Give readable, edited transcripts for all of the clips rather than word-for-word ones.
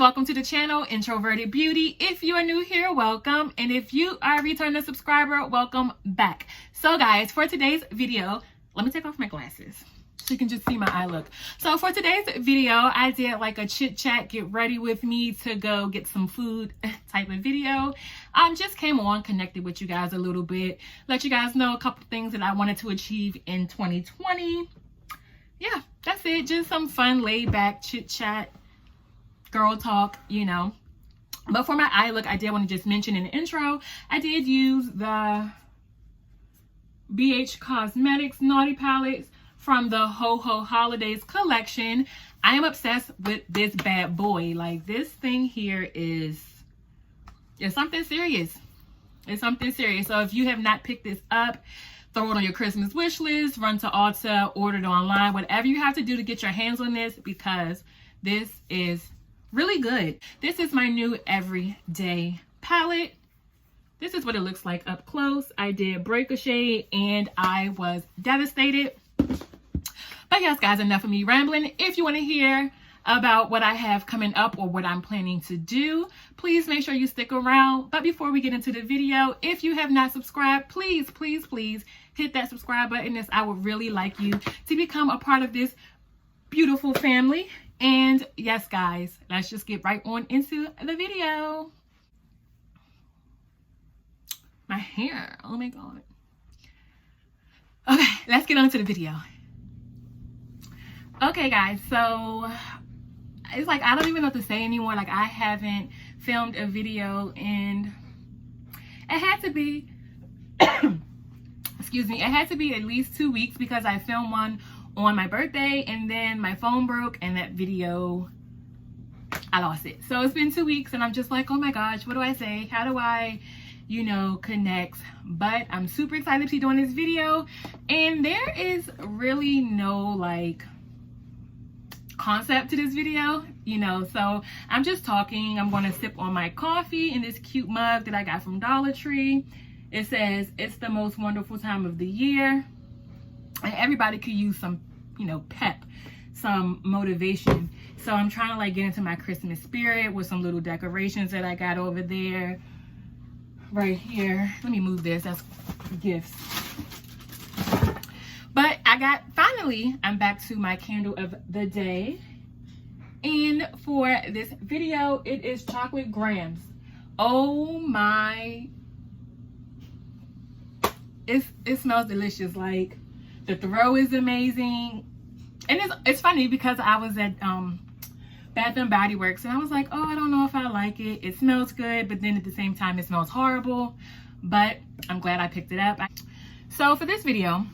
welcome to the channel Introverted Beauty. If you are new here, welcome, and if you are a returning subscriber, welcome back. So guys, for today's video, let me take off my glasses so you can just see my eye look. So for today's video, I did like a chit chat, get ready with me to go get some food type of video. Just came on, connected with you guys a little bit, let you guys know a couple things that I wanted to achieve in 2020. Yeah, that's it. Just some fun, laid back chit chat, girl talk, you know. But for my eye look, I did want to just mention in the intro, I did use the BH Cosmetics Naughty Palettes from the Ho Ho Holidays collection. I am obsessed with this bad boy. Like, this thing here is something serious. It's something serious. So if you have not picked this up, throw it on your Christmas wish list, run to Ulta, order it online, whatever you have to do to get your hands on this, because this is really good. This is my new everyday palette. This is what it looks like up close. I did break a shade and I was devastated. But yes, guys, enough of me rambling. If you want to hear about what I have coming up or what I'm planning to do, please make sure you stick around. But before we get into the video, if you have not subscribed, please, please, please hit that subscribe button, as I would really like you to become a part of this beautiful family. And yes, guys, let's just get right on into the video. My hair, oh my god. Okay, let's get on to the video. Okay, guys, so it's like I don't even know what to say anymore. Like, I haven't filmed a video and it had to be excuse me, it had to be at least 2 weeks, because I filmed one on my birthday and then my phone broke and that video, I lost it. So it's been 2 weeks and I'm just like, oh my gosh, what do I say? How do I, you know, connect? But I'm super excited to be doing this video, and there is really no like concept to this video, you know. So I'm just talking. I'm going to sip on my coffee in this cute mug that I got from Dollar Tree. It says it's the most wonderful time of the year, and everybody could use some, you know, pep, some motivation. So I'm trying to like get into my Christmas spirit with some little decorations that I got over there right here. Let me move this, that's gifts. But finally I'm back to my candle of the day, and for this video it is chocolate grams. Oh my, it smells delicious. Like, the throw is amazing. And it's funny because I was at Bath and Body Works and I was like, oh, I don't know if I like it. It smells good, but then at the same time it smells horrible. But I'm glad I picked it up. So for this video,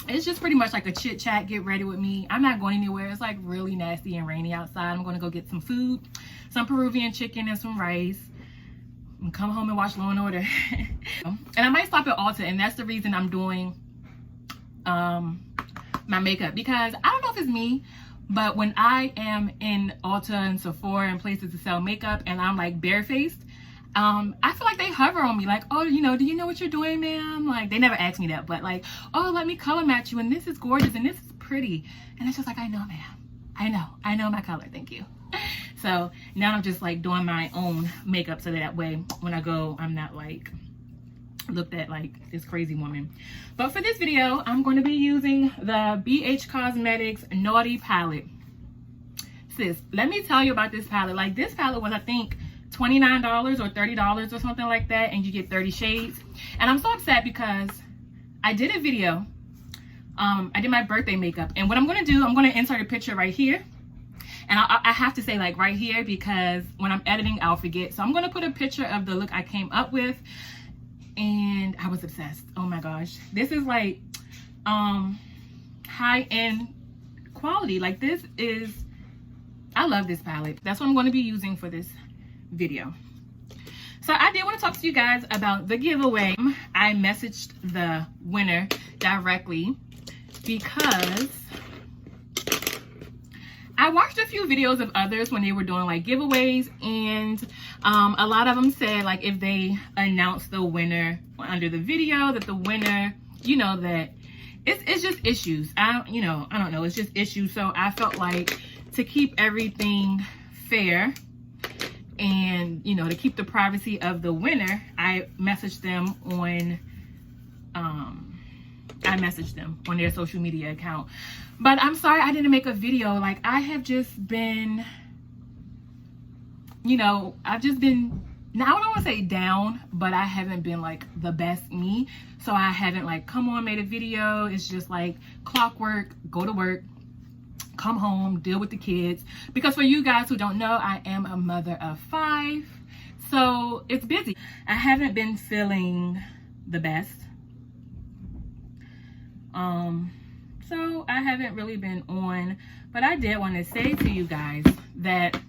it's just pretty much like a chit chat, get ready with me. I'm not going anywhere. It's like really nasty and rainy outside. I'm going to go get some food, some Peruvian chicken and some rice, and come home and watch Law and Order. And I might stop at Ulta, and that's the reason I'm doing my makeup, because I don't know if it's me, but when I am in Ulta and Sephora and places to sell makeup and I'm like barefaced, I feel like they hover on me like, oh, you know, do you know what you're doing, ma'am? Like, they never ask me that, but like, oh, let me color match you, and this is gorgeous and this is pretty. And it's just like, I know, ma'am, I know my color, thank you. So now I'm just like doing my own makeup, so that way when I go, I'm not like looked at like this crazy woman. But for this video, I'm going to be using the BH Cosmetics Naughty Palette. Sis, let me tell you about this palette. Like, this palette was, I think, $29 or $30 or something like that, and you get 30 shades. And I'm so upset because I did a video, I did my birthday makeup, and what I'm going to do, I'm going to insert a picture right here. And I have to say like right here, because when I'm editing I'll forget. So I'm going to put a picture of the look I came up with, and I was obsessed. Oh my gosh, this is like high-end quality. Like, this is, I love this palette. That's what I'm going to be using for this video. So I did want to talk to you guys about the giveaway. I messaged the winner directly because I watched a few videos of others when they were doing like giveaways, and a lot of them said like if they announce the winner under the video, that the winner, you know, that it's just issues. I don't know, it's just issues. So I felt like to keep everything fair, And, you know, to keep the privacy of the winner, I messaged them on their social media account. But I'm sorry I didn't make a video. Like, I have just been, you know, I've just been, now I don't want to say down, but I haven't been like the best me. So I haven't like come on, made a video. It's just like clockwork, go to work, come home, deal with the kids. Because for you guys who don't know, I am a mother of 5. So it's busy. I haven't been feeling the best. So I haven't really been on, but I did want to say to you guys that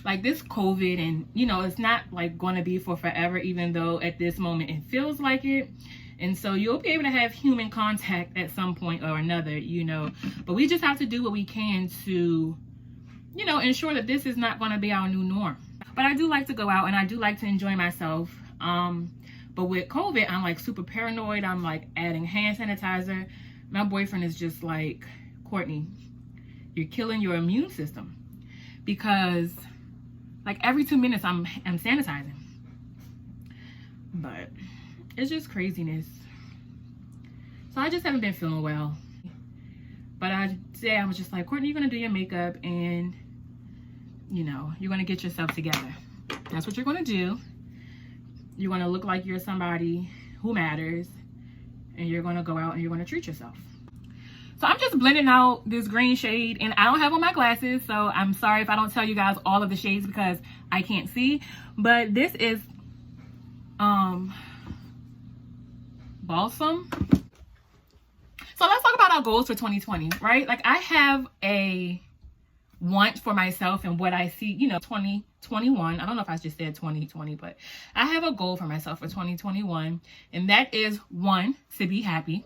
like this COVID, and you know, it's not like going to be for forever, even though at this moment it feels like it. And so you'll be able to have human contact at some point or another, you know, but we just have to do what we can to, you know, ensure that this is not going to be our new norm. But I do like to go out and I do like to enjoy myself. But with COVID, I'm like super paranoid. I'm like adding hand sanitizer. My boyfriend is just like, Courtney, you're killing your immune system, because like every 2 minutes I'm sanitizing. But it's just craziness. So I just haven't been feeling well. But today I was just like, Courtney, you're gonna do your makeup and, you know, you're gonna get yourself together. That's what you're gonna do. You're gonna look like you're somebody who matters, and you're gonna go out and you're gonna treat yourself. So I'm just blending out this green shade, and I don't have on my glasses, so I'm sorry if I don't tell you guys all of the shades because I can't see. But this is Balsam. So let's talk about our goals for 2020, right? Like, I have a want for myself and what I see, you know, 2021. I don't know if I just said 2020, but I have a goal for myself for 2021. And that is 1, to be happy.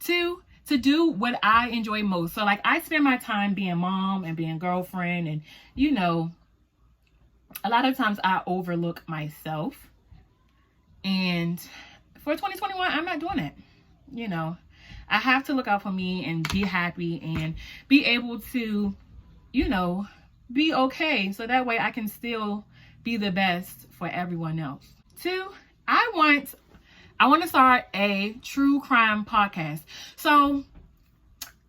2, to do what I enjoy most. So like, I spend my time being mom and being girlfriend, and you know, a lot of times I overlook myself. And for 2021, I'm not doing it. You know, I have to look out for me and be happy and be able to, you know, be okay. So that way I can still be the best for everyone else. 2, I want to start a true crime podcast. So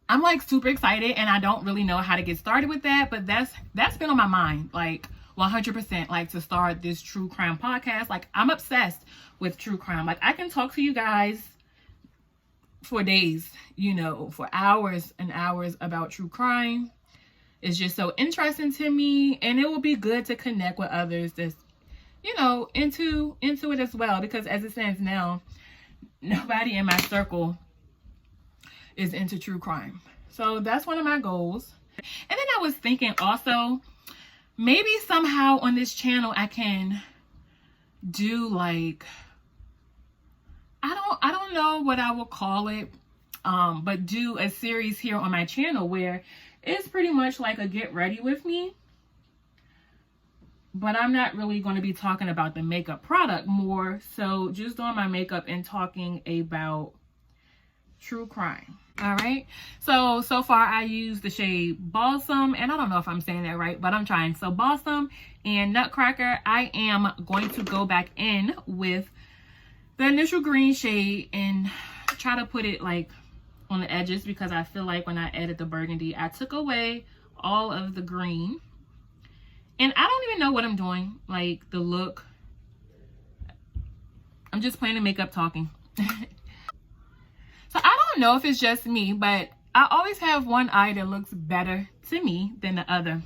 I'm like super excited, and I don't really know how to get started with that, but that's been on my mind, like 100%, like to start this true crime podcast. Like, I'm obsessed with true crime. Like, I can talk to you guys for days, you know, for hours and hours about true crime. It's just so interesting to me, and it will be good to connect with others that's, you know, into it as well, because as it stands now, nobody in my circle is into true crime. So that's one of my goals. And then I was thinking also, maybe somehow on this channel I can do like, I don't know what I will call it, but do a series here on my channel where it's pretty much like a get ready with me. But I'm not really going to be talking about the makeup product, more so just doing my makeup and talking about true crime. All right. So far I used the shade Balsam, and I don't know if I'm saying that right, but I'm trying. So Balsam and Nutcracker. I am going to go back in with the initial green shade and try to put it like on the edges, because I feel like when I added the burgundy, I took away all of the green. And I don't even know what I'm doing, like the look. I'm just playing the makeup talking. So I don't know if it's just me, but I always have one eye that looks better to me than the other.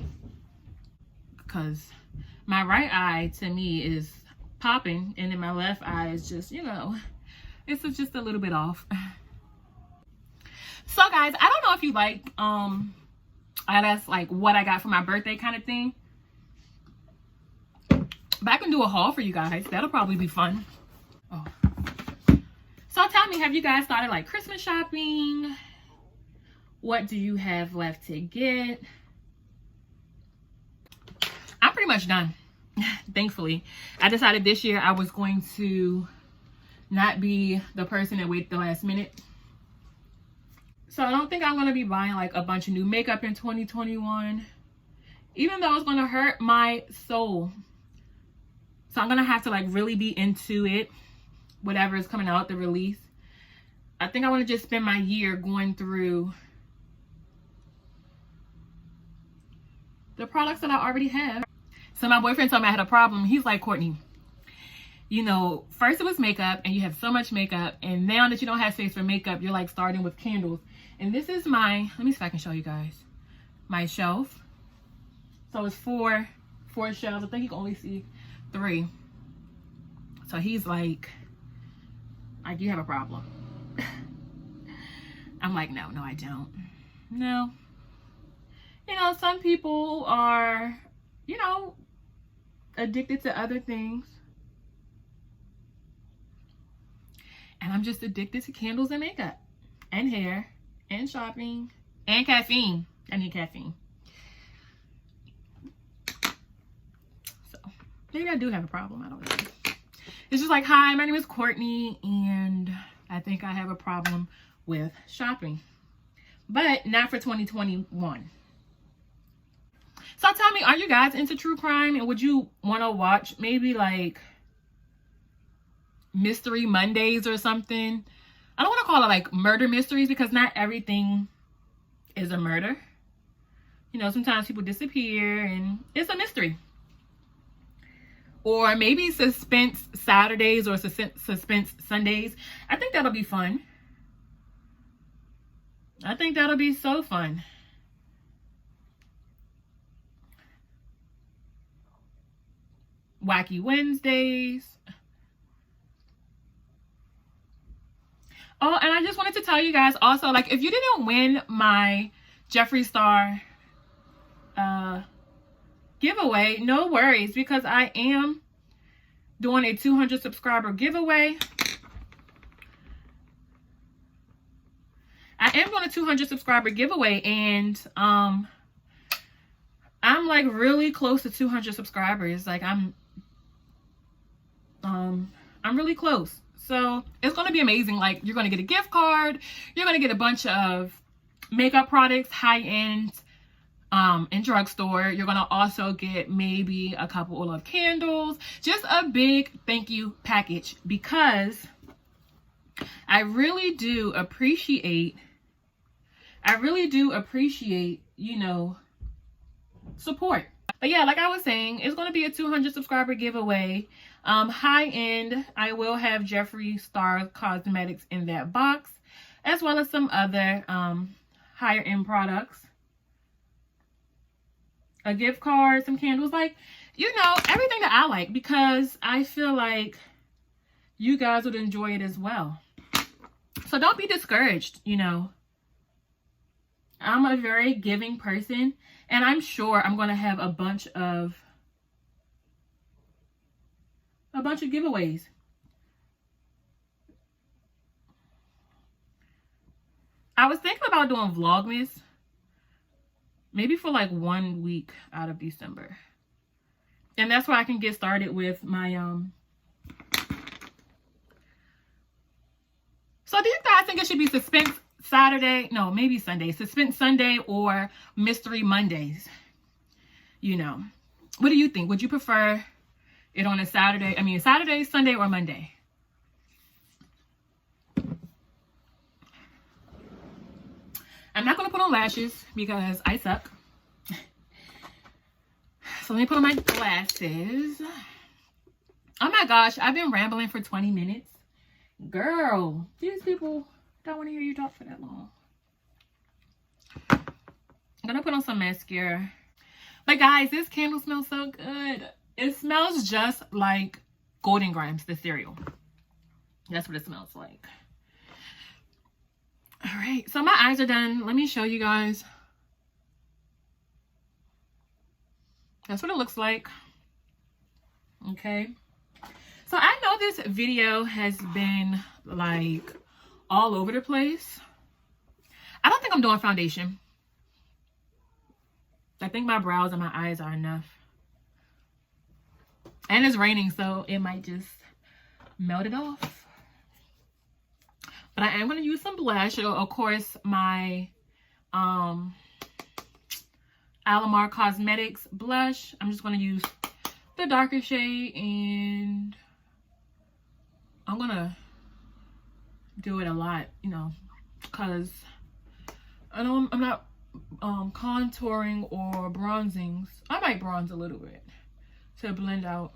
Because my right eye to me is popping, and then my left eye is just, you know, it's just a little bit off. So guys, I don't know if you like, that's like what I got for my birthday kind of thing. But I can do a haul for you guys. That'll probably be fun. Oh. So tell me, have you guys started like Christmas shopping? What do you have left to get? I'm pretty much done. Thankfully. I decided this year I was going to not be the person that waits the last minute. So I don't think I'm going to be buying like a bunch of new makeup in 2021. Even though it's going to hurt my soul So I'm going to have to like really be into it. Whatever is coming out, the release. I think I want to just spend my year going through the products that I already have. So my boyfriend told me I had a problem. He's like, Courtney, you know, first it was makeup and you have so much makeup, and now that you don't have space for makeup, you're like starting with candles. And this is my, let me see if I can show you guys, my shelf. So it's four shelves. I think you can only see 3. So he's like you have a problem. I'm like, no, I don't. No. You know, some people are, you know, addicted to other things. And I'm just addicted to candles and makeup and hair and shopping and caffeine. I need caffeine. So maybe I do have a problem. I don't know. It's just like, hi, my name is Courtney, and I think I have a problem with shopping, but not for 2021. So tell me, are you guys into true crime, and would you want to watch maybe like Mystery Mondays or something? I don't want to call it like murder mysteries, because not everything is a murder. You know, sometimes people disappear and it's a mystery. Or maybe suspense Saturdays or suspense Sundays. I think that'll be fun. I think that'll be so fun. Wacky Wednesdays. Oh, and I just wanted to tell you guys also, like, if you didn't win my Jeffree Star giveaway, no worries, because I am doing a 200 subscriber giveaway. I am doing a 200 subscriber giveaway, and I'm like really close to 200 subscribers. Like I'm really close. So it's going to be amazing. Like, you're going to get a gift card. You're going to get a bunch of makeup products, high-end, in drugstore. You're going to also get maybe a couple of candles. Just a big thank you package, because I really do appreciate, you know, support. But yeah, like I was saying, it's going to be a 200 subscriber giveaway. High end, I will have Jeffree Star Cosmetics in that box, as well as some other higher end products. A gift card, some candles, like, you know, everything that I like, because I feel like you guys would enjoy it as well. So don't be discouraged, you know. I'm a very giving person, and I'm sure I'm going to have a bunch of giveaways. I was thinking about doing Vlogmas, maybe for like 1 week out of December. And that's where I can get started with my so do you guys think it should be suspense Saturday? No, maybe Sunday. Suspense Sunday or Mystery Mondays? You know, what do you think? Would you prefer it on a Saturday? I mean, Saturday, Sunday, or Monday? I'm not going to put on lashes because I suck. So let me put on my glasses. Oh my gosh, I've been rambling for 20 minutes. Girl, these people don't want to hear you talk for that long. I'm going to put on some mascara. But guys, this candle smells so good. It smells just like Golden Grams, the cereal. That's what it smells like. All right, so my eyes are done. Let me show you guys. That's what it looks like. Okay. So I know this video has been like all over the place. I don't think I'm doing foundation. I think my brows and my eyes are enough. And it's raining, so it might just melt it off. But I am going to use some blush. Of course, my Alamar Cosmetics blush. I'm just going to use the darker shade, and I'm gonna do it a lot, you know, because I know I'm not contouring or bronzing. I might bronze a little bit to blend out.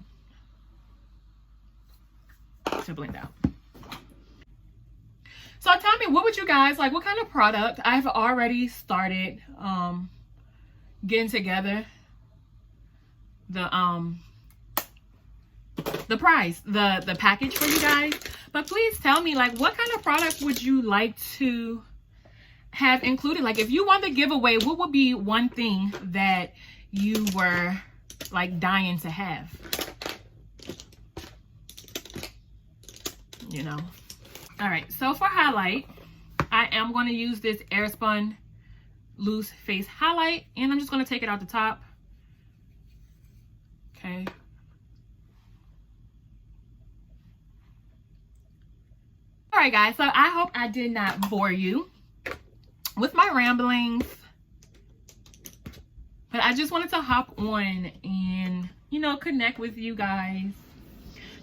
So tell me, what would you guys like? What kind of product? I've already started getting together the price, the package for you guys. But please tell me, like, what kind of product would you like to have included? Like, if you want to give away, what would be one thing that you were like dying to have? You know. All right, so for highlight, I am going to use this Airspun Loose Face Highlight, and I'm just going to take it out the top. Okay. All right, guys, so I hope I did not bore you with my ramblings, but I just wanted to hop on and, you know, connect with you guys,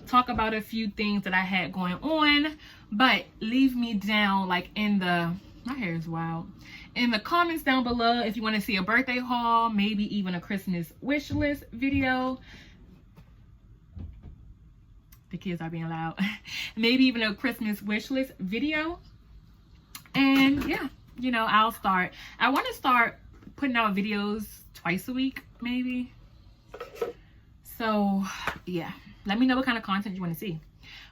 talk about a few things that I had going on. But leave me down, like, in the, my hair is wild, in the comments down below if you want to see a birthday haul, maybe even a Christmas wish list video. The kids are being loud. Maybe even a Christmas wish list video. And yeah, you know, I want to start putting out videos twice a week, maybe. So yeah, let me know what kind of content you want to see,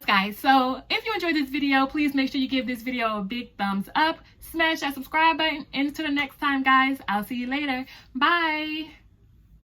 guys. So if you enjoyed this video, please make sure you give this video a big thumbs up, smash that subscribe button, and until the next time, guys, I'll see you later. Bye.